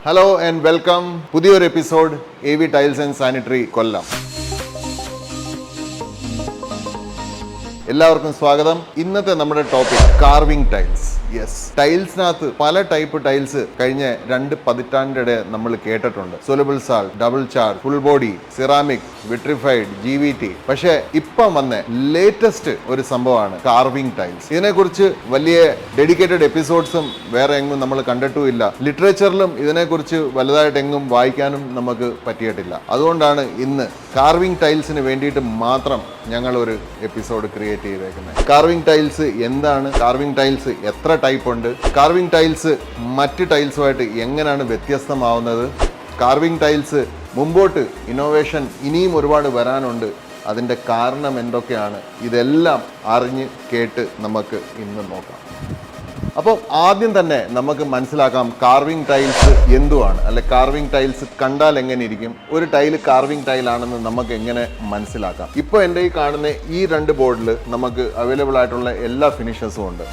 Hello and welcome പുതിയൊരു episode AV tiles and sanitary Kollam. എല്ലാവർക്കും സ്വാഗതം. ഇന്നത്തെ നമ്മുടെ ടോപ്പിക് കാർവിംഗ് ടൈൽസ്. യെസ്, ടൈൽസിനകത്ത് പല ടൈപ്പ് ടൈൽസ് കഴിഞ്ഞ 2 പതിറ്റാണ്ടിടെ നമ്മൾ കേട്ടിട്ടുണ്ട്. Soluble salt, double charge, full body, ceramic, vitrified, GVT. പക്ഷേ ഇപ്പം വന്ന ലേറ്റസ്റ്റ് ഒരു സംഭവമാണ് കാർവിംഗ് ടൈൽസ്. ഇതിനെക്കുറിച്ച് വലിയ ഡെഡിക്കേറ്റഡ് എപ്പിസോഡ്സും വേറെ എങ്ങും നമ്മൾ കണ്ടിട്ടുമില്ല. ലിറ്ററേച്ചറിലും ഇതിനെക്കുറിച്ച് വലുതായിട്ട് എങ്ങും വായിക്കാനും നമുക്ക് പറ്റിയിട്ടില്ല. അതുകൊണ്ടാണ് ഇന്ന് കാർവിംഗ് ടൈൽസിന് വേണ്ടിയിട്ട് മാത്രം ഞങ്ങൾ ഒരു എപ്പിസോഡ് ക്രിയേറ്റ് ചെയ്തേക്കുന്നത്. കാർവിംഗ് ടൈൽസ് എന്താണ്, കാർവിംഗ് ടൈൽസ് എത്ര ടൈപ്പ് ഉണ്ട്, കാർവിംഗ് ടൈൽസ് മറ്റ് ടൈൽസുമായിട്ട് എങ്ങനെയാണ് വ്യത്യസ്തമാവുന്നത്, കാർവിംഗ് ടൈൽസ് മുമ്പോട്ട് ഇന്നോവേഷൻ ഇനിയും ഒരുപാട് വരാനുണ്ട്, അതിൻ്റെ കാരണം എന്തൊക്കെയാണ്, ഇതെല്ലാം അറിഞ്ഞ് കേട്ട് നമുക്ക് ഇന്ന് നോക്കാം. അപ്പോൾ ആദ്യം തന്നെ നമുക്ക് മനസ്സിലാക്കാം കാർവിംഗ് ടൈൽസ് എന്തുവാണ്, അല്ലെ കാർവിംഗ് ടൈൽസ് കണ്ടാൽ എങ്ങനെ ഇരിക്കും, ഒരു ടൈല് കാർവിംഗ് ടൈലാണെന്ന് നമുക്ക് എങ്ങനെ മനസ്സിലാക്കാം. ഇപ്പോൾ എൻ്റെ ഈ കാണുന്ന ഈ 2 ബോർഡിൽ നമുക്ക് അവൈലബിൾ ആയിട്ടുള്ള എല്ലാ ഫിനിഷസും ഉണ്ട്.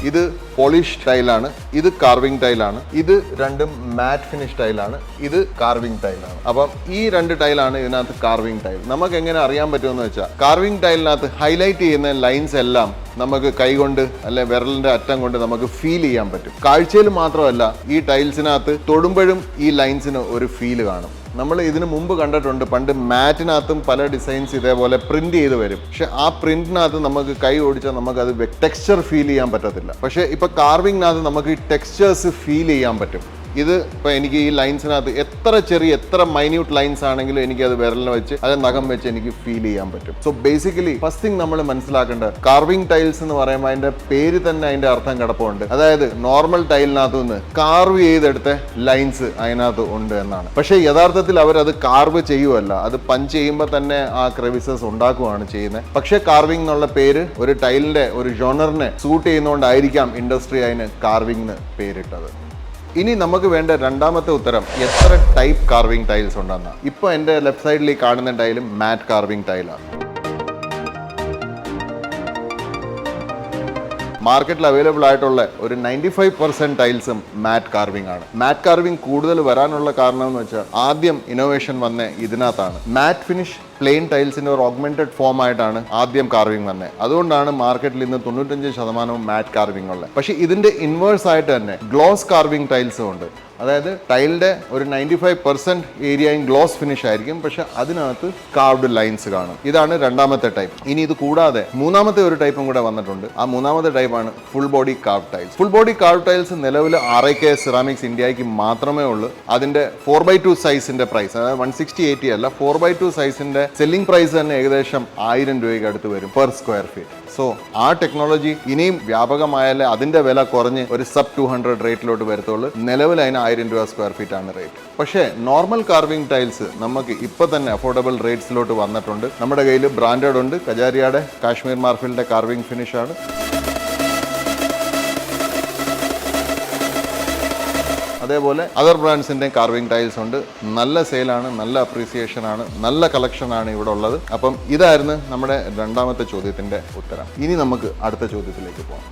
ഇത് പോളിഷ് ടൈലാണ്, ഇത് കാർവിംഗ് ടൈലാണ്, ഇത് രണ്ടും മാറ്റ് ഫിനിഷ് ടൈലാണ്, ഇത് കാർവിംഗ് ടൈലാണ്. അപ്പം ഈ 2 ടൈലാണ് ഇതിനകത്ത് കാർവിംഗ് ടൈൽ. നമുക്ക് എങ്ങനെ അറിയാൻ പറ്റുമെന്ന് വെച്ചാൽ കാർവിംഗ് ടൈലിനകത്ത് ഹൈലൈറ്റ് ചെയ്യുന്ന ലൈൻസ് എല്ലാം നമുക്ക് കൈകൊണ്ട് അല്ലെ വിരലിന്റെ അറ്റം കൊണ്ട് നമുക്ക് ഫീൽ ചെയ്യാൻ പറ്റും. കാഴ്ചയിൽ മാത്രമല്ല, ഈ ടൈൽസിനകത്ത് തൊടുമ്പോഴും ഈ ലൈൻസിന് ഒരു ഫീൽ കാണും. നമ്മൾ ഇതിനു മുമ്പ് കണ്ടിട്ടുണ്ട്, പണ്ട് മാറ്റിനകത്തും പല ഡിസൈൻസ് ഇതേപോലെ പ്രിന്റ് ചെയ്ത് വരും. പക്ഷെ ആ പ്രിന്റിനകത്ത് നമുക്ക് കൈ ഓടിച്ചാൽ നമുക്ക് അത് ടെക്സ്ചർ ഫീൽ ചെയ്യാൻ പറ്റത്തില്ല. പക്ഷെ ഇപ്പൊ കാർവിംഗിനകത്ത് നമുക്ക് ഈ ടെക്സ്ചേഴ്സ് ഫീൽ ചെയ്യാൻ പറ്റും. ഇത് ഇപ്പോൾ എനിക്ക് ഈ ലൈൻസിനകത്ത് എത്ര മൈന്യൂട്ട് ലൈൻസ് ആണെങ്കിലും എനിക്ക് അത് വിരലിനെ വെച്ച് അത് നഖം വെച്ച് എനിക്ക് ഫീൽ ചെയ്യാൻ പറ്റും. സോ ബേസിക്കലി ഫസ്റ്റ് തിങ് നമ്മൾ മനസ്സിലാക്കേണ്ടത് കാർവിംഗ് ടൈൽസ് എന്ന് പറയുമ്പോൾ അതിന്റെ പേര് തന്നെ അതിന്റെ അർത്ഥം കിടപ്പുണ്ട്. അതായത് നോർമൽ ടൈലിനകത്ത് നിന്ന് കാർവ് ചെയ്തെടുത്ത ലൈൻസ് അതിനകത്ത് ഉണ്ട് എന്നാണ്. പക്ഷേ യഥാർത്ഥത്തിൽ അവരത് കാർവ് ചെയ്യുമല്ല, അത് പഞ്ച് ചെയ്യുമ്പോൾ തന്നെ ആ ക്രെവിസസ് ഉണ്ടാക്കുകയാണ് ചെയ്യുന്നത്. പക്ഷേ കാർവിംഗ് എന്നുള്ള പേര് ഒരു ടൈലിന്റെ ഒരു ജോണറിനെ സൂട്ട് ചെയ്യുന്നതുകൊണ്ടായിരിക്കാം ഇൻഡസ്ട്രി അതിന് കാർവിംഗ് എന്ന് പേരിട്ടത്. ഇനി നമുക്ക് വേണ്ട രണ്ടാമത്തെ ഉത്തരം എത്ര ടൈപ്പ് കാർവിംഗ് ടൈൽസ് ഉണ്ടെന്ന. ഇപ്പോൾ എൻ്റെ ലെഫ്റ്റ് സൈഡിൽ കാണുന്ന ടൈലും മാറ്റ് കാർവിംഗ് ടൈലാണ്. മാർക്കറ്റിൽ അവൈലബിൾ ആയിട്ടുള്ള ഒരു 95% ടൈൽസും മാറ്റ് കാർവിംഗ് ആണ്. മാറ്റ് കാർവിംഗ് കൂടുതൽ വരാനുള്ള കാരണം എന്ന് വെച്ചാൽ ആദ്യം ഇന്നോവേഷൻ വന്ന ഇതിനകത്താണ്. മാറ്റ് ഫിനിഷ് പ്ലെയിൻ ടൈൽസിന്റെ ഒരു ഓഗ്മെന്റഡ് ഫോം ആയിട്ടാണ് ആദ്യം കാർവിംഗ് വന്നത്. അതുകൊണ്ടാണ് മാർക്കറ്റിൽ ഇന്ന് 95% മാറ്റ് കാർവിംഗ് ഉള്ളത്. പക്ഷേ ഇതിന്റെ ഇൻവേഴ്സ് ആയിട്ട് തന്നെ ഗ്ലോസ് കാർവിംഗ് ടൈൽസും ഉണ്ട്. അതായത് ടൈലിന്റെ ഒരു 95% ഏരിയയും ഗ്ലോസ് ഫിനിഷ് ആയിരിക്കും, പക്ഷെ അതിനകത്ത് കാർവ്ഡ് ലൈൻസ് കാണും. ഇതാണ് രണ്ടാമത്തെ ടൈപ്പ്. ഇനി ഇത് കൂടാതെ മൂന്നാമത്തെ ഒരു ടൈപ്പും കൂടെ വന്നിട്ടുണ്ട്. ആ മൂന്നാമത്തെ ടൈപ്പാണ് full body carve tiles. Full body carve tiles നിലവിൽ RIK സിറാമിക്സ് ഇന്ത്യക്ക് മാത്രമേ ഉള്ളൂ. അതിന്റെ 4x2 സൈസിന്റെ പ്രൈസ്, അതായത് 160/80 അല്ല, 4x2 സൈസിന്റെ സെല്ലിംഗ് പ്രൈസ് തന്നെ ഏകദേശം 1000 രൂപയ്ക്ക് അടുത്ത് വരും പെർ സ്ക്വയർ ഫീറ്റ്. സോ ആ ടെക്നോളജി ഇനിയും വ്യാപകമായാലേ അതിന്റെ വില കുറഞ്ഞ് ഒരു സബ് 200 റേറ്റിലോട്ട് വരത്തുള്ളൂ. നിലവിൽ അതിന് 1000 രൂപ സ്ക്വയർ ഫീറ്റ് ആണ് റേറ്റ്. പക്ഷേ നോർമൽ കാർവിംഗ് ടൈൽസ് നമുക്ക് ഇപ്പൊ തന്നെ അഫോർഡബിൾ റേറ്റ്സിലോട്ട് വന്നിട്ടുണ്ട്. നമ്മുടെ കയ്യിൽ ബ്രാൻഡഡ് ഉണ്ട്. കജാരിയുടെ കാശ്മീർ മാർഫിലിന്റെ കാർവിംഗ് ഫിനിഷ് ആണ്. അതേപോലെ അതർ ബ്രാൻഡ്സിൻ്റെ കാർവിംഗ് ടൈൽസ് ഉണ്ട്. നല്ല സെയിലാണ്, നല്ല അപ്രീസിയേഷൻ ആണ്, നല്ല കളക്ഷൻ ആണ് ഇവിടെ ഉള്ളത്. അപ്പം ഇതായിരുന്നു നമ്മുടെ രണ്ടാമത്തെ ചോദ്യത്തിൻ്റെ ഉത്തരം. ഇനി നമുക്ക് അടുത്ത ചോദ്യത്തിലേക്ക് പോകാം.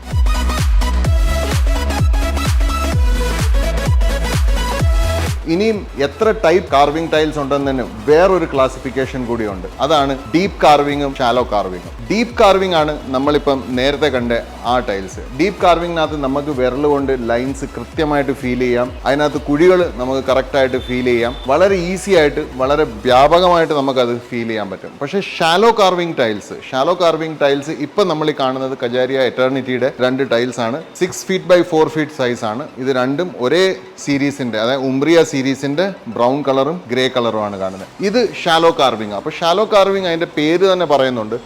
ഇനിയും എത്ര ടൈപ്പ് കാർവിംഗ് ടൈൽസ് ഉണ്ടെന്നതിന് വേറൊരു ക്ലാസിഫിക്കേഷൻ കൂടിയുണ്ട്. അതാണ് ഡീപ്പ് കാർവിംഗും ഷാലോ കാർവിംഗും. ഡീപ്പ് കാർവിംഗ് ആണ് നമ്മളിപ്പം നേരത്തെ കണ്ട ആ ടൈൽസ്. ഡീപ്പ് കാർവിംഗിനകത്ത് നമുക്ക് വിരൽ കൊണ്ട് ലൈൻസ് കൃത്യമായിട്ട് ഫീൽ ചെയ്യാം. അതിനകത്ത് കുഴികൾ നമുക്ക് കറക്റ്റായിട്ട് ഫീൽ ചെയ്യാം. വളരെ ഈസി ആയിട്ട് വളരെ വ്യാപകമായിട്ട് നമുക്കത് ഫീൽ ചെയ്യാൻ പറ്റും. പക്ഷേ ഷാലോ കാർവിംഗ് ടൈൽസ് ഇപ്പം നമ്മൾ ഈ കാണുന്നത് കജാരിയ എറ്റർണിറ്റിയുടെ 2 ടൈൽസ് ആണ്. 6 feet by 4 feet സൈസ് ആണ്. ഇത് രണ്ടും ഒരേ സീരീസിന്റെ, അതായത് ഉംബ്രിയ സീരീസിന്റെ ബ്രൗൺ കളറും ഗ്രേ കളറും ആണ് കാണുന്നത്. ഇത് ഷാലോ കാർവിംഗ്. അപ്പോൾ ഷാലോ കാർവിംഗ് അതിന്റെ പേര് തന്നെ പറയുന്നുണ്ട്,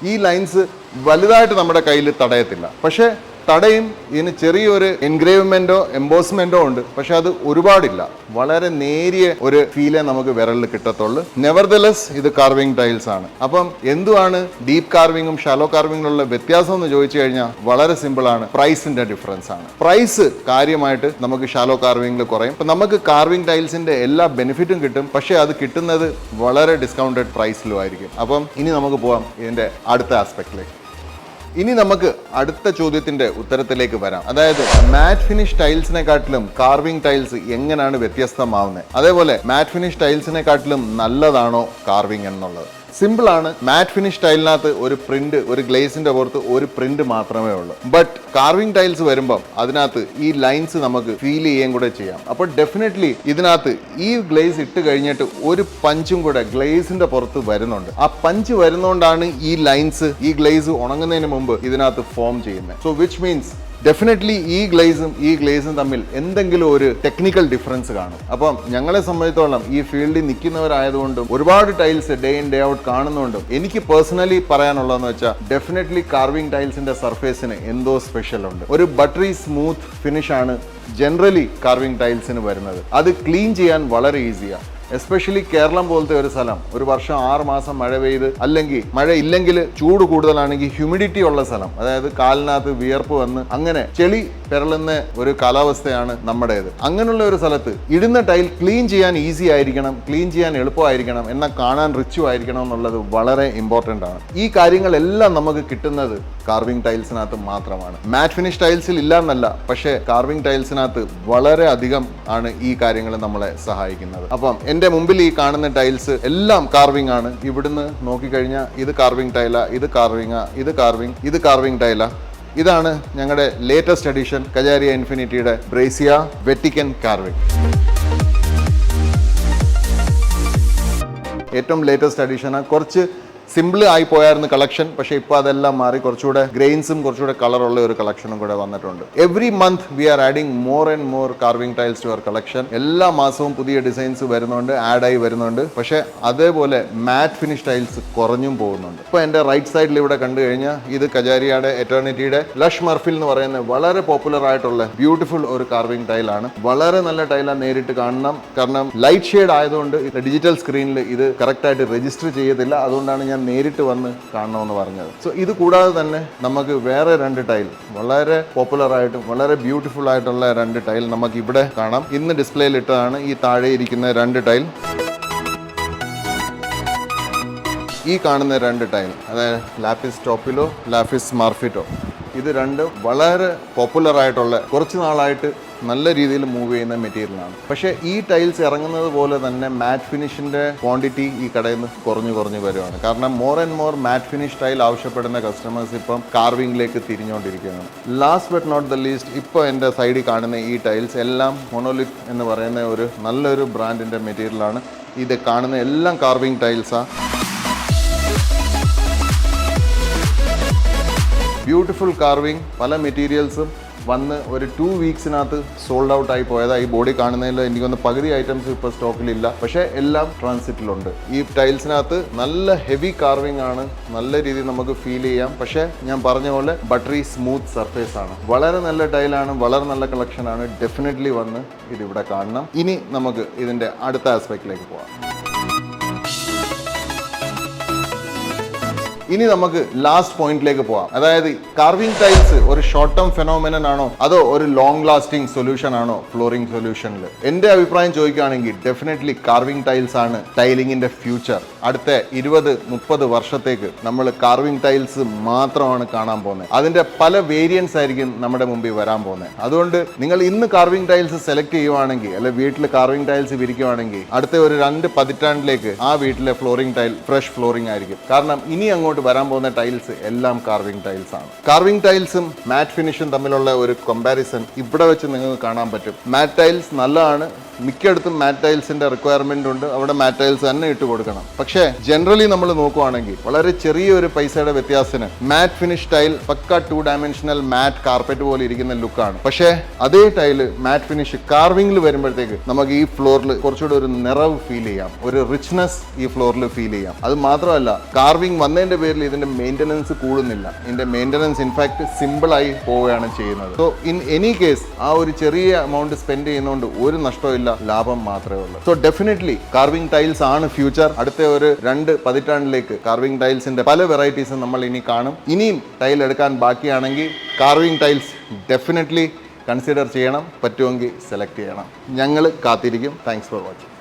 ഈ ലൈൻസ് വലുതായിട്ട് നമ്മുടെ കയ്യിൽ തടയത്തില്ല. പക്ഷേ തടയും, ഇതിന് ചെറിയൊരു എൻഗ്രേവ്മെന്റോ എംബോസ്മെന്റോ ഉണ്ട്. പക്ഷെ അത് ഒരുപാടില്ല, വളരെ നേരിയ ഒരു ഫീലേ നമുക്ക് വിരലിൽ കിട്ടത്തുള്ളൂ. നെവർദലെസ് ഇത് കാർവിംഗ് ടൈൽസ് ആണ്. അപ്പം എന്തുവാണ് ഡീപ്പ് കാർവിംഗും ഷാലോ കാർവിംഗിലുള്ള വ്യത്യാസം എന്ന് ചോദിച്ചു കഴിഞ്ഞാൽ വളരെ സിമ്പിൾ ആണ്, പ്രൈസിന്റെ ഡിഫറൻസ് ആണ്. പ്രൈസ് കാര്യമായിട്ട് നമുക്ക് ഷാലോ കാർവിംഗിൽ കുറയും. അപ്പം നമുക്ക് കാർവിംഗ് ടൈൽസിന്റെ എല്ലാ ബെനിഫിറ്റും കിട്ടും, പക്ഷെ അത് കിട്ടുന്നത് വളരെ ഡിസ്കൗണ്ടഡ് പ്രൈസിലും ആയിരിക്കും. അപ്പം ഇനി നമുക്ക് പോവാം ഇതിന്റെ അടുത്ത ആസ്പെക്റ്റിലേക്ക്. ഇനി നമുക്ക് അടുത്ത ചോദ്യത്തിന്റെ ഉത്തരത്തിലേക്ക് വരാം. അതായത് മാറ്റ് ഫിനിഷ് ടൈൽസിനെക്കാട്ടിലും കാർവിംഗ് ടൈൽസ് എങ്ങനെയാണ് വ്യത്യസ്തമാവുന്നത്, അതേപോലെ മാറ്റ് ഫിനിഷ് ടൈൽസിനെക്കാട്ടിലും നല്ലതാണോ കാർവിംഗ് എന്നുള്ളത്. സിമ്പിൾ ആണ്. മാറ്റ് ഫിനിഷ് ടൈലിനകത്ത് ഒരു പ്രിന്റ്, ഒരു ഗ്ലേസിന്റെ പുറത്ത് ഒരു പ്രിന്റ് മാത്രമേ ഉള്ളൂ. ബട്ട് കാർവിംഗ് ടൈൽസ് വരുമ്പം അതിനകത്ത് ഈ ലൈൻസ് നമുക്ക് ഫീൽ ചെയ്യുകയും കൂടെ ചെയ്യാം. അപ്പോൾ ഡെഫിനറ്റ്ലി ഇതിനകത്ത് ഈ ഗ്ലേസ് ഇട്ട് കഴിഞ്ഞിട്ട് ഒരു പഞ്ചും കൂടെ ഗ്ലേസിന്റെ പുറത്ത് വരുന്നുണ്ട്. ആ പഞ്ച് വരുന്നോണ്ടാണ് ഈ ലൈൻസ്, ഈ ഗ്ലേസ് ഉണങ്ങുന്നതിന് മുമ്പ് ഇതിനകത്ത് ഫോം ചെയ്യുന്നത്. സോ വിച്ച് മീൻസ് ഡെഫിനറ്റ്ലി ഈ ഗ്ലേസും തമ്മിൽ എന്തെങ്കിലും ഒരു ടെക്നിക്കൽ ഡിഫറൻസ് കാണും. അപ്പം ഞങ്ങളെ സംബന്ധിച്ചോളം ഈ ഫീൽഡിൽ നിൽക്കുന്നവരായതുകൊണ്ടും ഒരുപാട് tiles day in day out കാണുന്നുണ്ടും എനിക്ക് പേഴ്സണലി പറയാനുള്ളതെന്ന് വെച്ചാൽ ഡെഫിനറ്റ്ലി കാർവിംഗ് ടൈൽസിന്റെ സർഫേസിന് എന്തോ സ്പെഷ്യൽ ഉണ്ട്. ഒരു ബട്ടറി സ്മൂത്ത് ഫിനിഷ് ആണ് ജനറലി കാർവിംഗ് ടൈൽസിന് വരുന്നത്. അത് ക്ലീൻ ചെയ്യാൻ വളരെ ഈസിയാണ്. എസ്പെഷ്യലി കേരളം പോലത്തെ ഒരു സ്ഥലം, ഒരു വർഷം 6 മാസം മഴ പെയ്ത്, അല്ലെങ്കിൽ മഴ ഇല്ലെങ്കിൽ ചൂട് കൂടുതലാണെങ്കിൽ ഹ്യൂമിഡിറ്റി ഉള്ള സ്ഥലം, അതായത് കാലിനകത്ത് വിയർപ്പ് വന്ന് അങ്ങനെ ചെളി പെരളുന്ന ഒരു കാലാവസ്ഥയാണ് നമ്മുടേത്. അങ്ങനെയുള്ള ഒരു സ്ഥലത്ത് ഇടുന്ന ടൈൽ ക്ലീൻ ചെയ്യാൻ ഈസി ആയിരിക്കണം, ക്ലീൻ ചെയ്യാൻ എളുപ്പമായിരിക്കണം, എന്നാൽ കാണാൻ റിച്ചും ആയിരിക്കണം എന്നുള്ളത് വളരെ ഇമ്പോർട്ടൻ്റ് ആണ്. ഈ കാര്യങ്ങളെല്ലാം നമുക്ക് കിട്ടുന്നത് കാർവിംഗ് ടൈൽസിനകത്ത് മാത്രമാണ്. മാറ്റ് ഫിനിഷ് ടൈൽസിൽ ഇല്ല എന്നല്ല, പക്ഷേ കാർവിംഗ് ടൈൽസിനകത്ത് വളരെ അധികം ആണ് ഈ കാര്യങ്ങൾ നമ്മളെ സഹായിക്കുന്നത്. അപ്പം എൻ്റെ മുമ്പിൽ ഈ കാണുന്ന ടൈൽസ് എല്ലാം കാർവിംഗ് ആണ്. ഇവിടുന്ന് നോക്കിക്കഴിഞ്ഞാൽ ഇത് കാർവിംഗ് ടൈല, ഇത് കാർവിംഗാ, ഇത് കാർവിംഗ് ടൈല. ഇതാണ് ഞങ്ങളുടെ ലേറ്റസ്റ്റ് എഡിഷൻ കജാരിയ ഇൻഫിനിറ്റിയുടെ ബ്രേസിയ വെറ്റിക്കൻ കാർവിംഗ്. ഏറ്റവും ലേറ്റസ്റ്റ് എഡിഷനാണ്. കുറച്ച് സിമ്പിൾ ആയി പോയായിരുന്നു കളക്ഷൻ, പക്ഷേ ഇപ്പോൾ അതെല്ലാം മാറി കുറച്ചുകൂടെ ഗ്രെയിൻസും കുറച്ചുകൂടെ കളറുള്ള ഒരു കളക്ഷനും കൂടെ വന്നിട്ടുണ്ട്. Every month we are adding more and more carving tiles to our collection. എല്ലാ മാസവും പുതിയ ഡിസൈൻസ് വരുന്നുണ്ട്, ആഡായി വരുന്നുണ്ട്. പക്ഷേ അതേപോലെ മാറ്റ് ഫിനിഷ് ടൈൽസ് കുറഞ്ഞും പോകുന്നുണ്ട്. ഇപ്പോൾ എൻ്റെ റൈറ്റ് സൈഡിൽ ഇവിടെ കണ്ടു കഴിഞ്ഞാൽ ഇത് കജാരിയയുടെ എറ്റേണിറ്റിയുടെ ലഷ് മർഫിൽ എന്ന് പറയുന്ന വളരെ പോപ്പുലർ ആയിട്ടുള്ള ബ്യൂട്ടിഫുൾ ഒരു കാർവിംഗ് ടൈലാണ്. വളരെ നല്ല ടൈലാണ്, നേരിട്ട് കാണണം. കാരണം ലൈറ്റ് ഷെയ്ഡ് ആയതുകൊണ്ട് ഡിജിറ്റൽ സ്ക്രീനിൽ ഇത് കറക്റ്റായിട്ട് രജിസ്റ്റർ ചെയ്യത്തില്ല. അതുകൊണ്ടാണ് ഞാൻ നേരിട്ട് വന്ന് കാണണമെന്ന് പറഞ്ഞത്. സോ ഇത് കൂടാതെ തന്നെ നമുക്ക് വേറെ 2 ടൈൽ വളരെ പോപ്പുലർ ആയിട്ടും വളരെ ബ്യൂട്ടിഫുൾ ആയിട്ടുള്ള 2 ടൈൽ നമുക്ക് ഇവിടെ കാണാം. ഇന്ന് ഡിസ്പ്ലേയിൽ ഇട്ടതാണ് ഈ താഴെ ഇരിക്കുന്ന 2 ടൈൽ. ഈ കാണുന്ന 2 ടൈൽ, അതായത് ലാപ്പിസ് ടോപ്പിലോ ലാപ്പിസ് മാർഫിറ്റോ, ഇത് രണ്ടും വളരെ പോപ്പുലർ ആയിട്ടുള്ള കുറച്ച് നാളായിട്ട് നല്ല രീതിയിൽ മൂവ് ചെയ്യുന്ന മെറ്റീരിയലാണ്. പക്ഷേ ഈ ടൈൽസ് ഇറങ്ങുന്നത് പോലെ തന്നെ മാറ്റ് ഫിനിഷിൻ്റെ ക്വാണ്ടിറ്റി ഈ കടയിൽ നിന്ന് കുറഞ്ഞു വരുവാണ്. കാരണം more and more matt finish tile ആവശ്യപ്പെടുന്ന കസ്റ്റമേഴ്സ് ഇപ്പം കാർവിംഗിലേക്ക് തിരിഞ്ഞുകൊണ്ടിരിക്കുകയാണ്. Last but not the least, ഇപ്പോൾ എൻ്റെ സൈഡിൽ കാണുന്ന ഈ ടൈൽസ് എല്ലാം മൊണോലിത്ത് എന്ന് പറയുന്ന ഒരു നല്ലൊരു ബ്രാൻഡിൻ്റെ മെറ്റീരിയലാണ്. ഇത് കാണുന്ന എല്ലാം കാർവിംഗ് ടൈൽസാണ്. ബ്യൂട്ടിഫുൾ കാർവിംഗ്, പല മെറ്റീരിയൽസും വന്ന് ഒരു 2 വീക്സിനകത്ത് സോൾഡ് ഔട്ട് ആയി പോയതാണ്. ഈ ബോഡി കാണുന്നതിൽ എനിക്കൊന്ന് പകുതി ഐറ്റംസ് ഇപ്പോൾ സ്റ്റോക്കിലില്ല, പക്ഷേ എല്ലാം ട്രാൻസിറ്റിലുണ്ട്. ഈ ടൈൽസിനകത്ത് നല്ല ഹെവി കാർവിംഗ് ആണ്, നല്ല രീതിയിൽ നമുക്ക് ഫീൽ ചെയ്യാം. പക്ഷേ ഞാൻ പറഞ്ഞ പോലെ ബട്ടറി സ്മൂത്ത് സർഫേസ് ആണ്. വളരെ നല്ല ടൈലാണ്, വളരെ നല്ല കളക്ഷനാണ്. ഡെഫിനറ്റ്ലി വന്ന് ഇതിവിടെ കാണണം. ഇനി നമുക്ക് ഇതിൻ്റെ അടുത്ത ആസ്പെക്റ്റിലേക്ക് പോകാം. ഇനി നമുക്ക് ലാസ്റ്റ് പോയിന്റിലേക്ക് പോകാം. അതായത് കാർവിംഗ് ടൈൽസ് ഒരു ഷോർട്ട് ടേം ഫെനോമിനൻ ആണോ അതോ ഒരു ലോങ് ലാസ്റ്റിംഗ് സൊല്യൂഷൻ ആണോ ഫ്ലോറിംഗ് സൊല്യൂഷനിൽ? എൻ്റെ അഭിപ്രായം ചോദിക്കുകയാണെങ്കിൽ ഡെഫിനറ്റ്ലി കാർവിംഗ് ടൈൽസ് ആണ് ടൈലിങ്ങിന്റെ ഫ്യൂച്ചർ. അടുത്ത 20-30 വർഷത്തേക്ക് നമ്മൾ കാർവിംഗ് ടൈൽസ് മാത്രമാണ് കാണാൻ പോകുന്നത്. അതിന്റെ പല വേരിയൻസ് ആയിരിക്കും നമ്മുടെ മുമ്പിൽ വരാൻ പോകുന്നത്. അതുകൊണ്ട് നിങ്ങൾ ഇന്ന് കാർവിംഗ് ടൈൽസ് സെലക്ട് ചെയ്യുവാണെങ്കിൽ, അല്ലെ വീട്ടിൽ കാർവിംഗ് ടൈൽസ് വിരിക്കുവാണെങ്കിൽ, അടുത്ത ഒരു 2 പതിറ്റാണ്ടിലേക്ക് ആ വീട്ടിലെ ഫ്ലോറിംഗ് ടൈൽ ഫ്രഷ് ഫ്ലോറിംഗ് ആയിരിക്കും. കാരണം ഇനി അങ്ങോട്ട് വരാൻ പോകുന്ന ടൈൽസ് എല്ലാം കാർവിംഗ് ടൈൽസ് ആണ്. കാർവിംഗ് ടൈൽസും മാറ്റ് ഫിനിഷും തമ്മിലുള്ള ഒരു കമ്പാരിസൺ ഇവിടെ വെച്ച് നിങ്ങൾക്ക് കാണാൻ പറ്റും. മാറ്റ് ടൈൽസ് നല്ലതാണ്, മിക്കയിടത്തും മാറ്റ് ടൈൽസിന്റെ റിക്വയർമെന്റ് ഉണ്ട്, അവിടെ മാറ്റ് ടൈൽസ് തന്നെ ഇട്ട് കൊടുക്കണം. പക്ഷേ ജനറലി നമ്മൾ നോക്കുവാണെങ്കിൽ വളരെ ചെറിയൊരു പൈസയുടെ വ്യത്യാസത്തിന് മാറ്റ് ഫിനിഷ് ടൈൽ പക്ക 2 ഡയമെൻഷണൽ മാറ്റ് കാർപ്പറ്റ് പോലെ ഇരിക്കുന്ന ലുക്കാണ്. പക്ഷേ അതേ ടൈല് മാറ്റ് ഫിനിഷ് കാർവിംഗിൽ വരുമ്പോഴത്തേക്ക് നമുക്ക് ഈ ഫ്ലോറിൽ കുറച്ചുകൂടി ഒരു നിറവ് ഫീൽ ചെയ്യാം, ഒരു റിച്ച്നെസ് ഈ ഫ്ലോറിൽ ഫീൽ ചെയ്യാം. അത് മാത്രമല്ല കാർവിംഗ് വന്നതിന്റെ പേരിൽ ഇതിന്റെ മെയിൻ്റനൻസ് കൂടുന്നില്ല. ഇതിന്റെ മെയിൻ്റനൻസ് ഇൻഫാക്ട് സിമ്പിളായി പോവുകയാണ് ചെയ്യുന്നത്. സോ ഇൻ എനി കേസ് ആ ഒരു ചെറിയ എമൗണ്ട് സ്പെൻഡ് ചെയ്യുന്നതുകൊണ്ട് ഒരു നഷ്ടമില്ല, ലാഭം മാത്രമേ ഉള്ളൂ. സോ ഡെഫിനറ്റ്ലി കാർവിംഗ് ടൈൽസ് ആണ് ഫ്യൂച്ചർ. അടുത്ത ഒരു 2 പതിറ്റാണ്ടിലേക്ക് കാർവിംഗ് ടൈൽസിന്റെ പല വെറൈറ്റീസും നമ്മൾ ഇനി കാണും. ഇനിയും ടൈൽ എടുക്കാൻ ബാക്കിയാണെങ്കിൽ കാർവിംഗ് ടൈൽസ് ഡെഫിനറ്റ്ലി കൺസിഡർ ചെയ്യണം, പറ്റുമെങ്കിൽ സെലക്ട് ചെയ്യണം. ഞങ്ങൾ കാത്തിരിക്കും. Thanks for watching.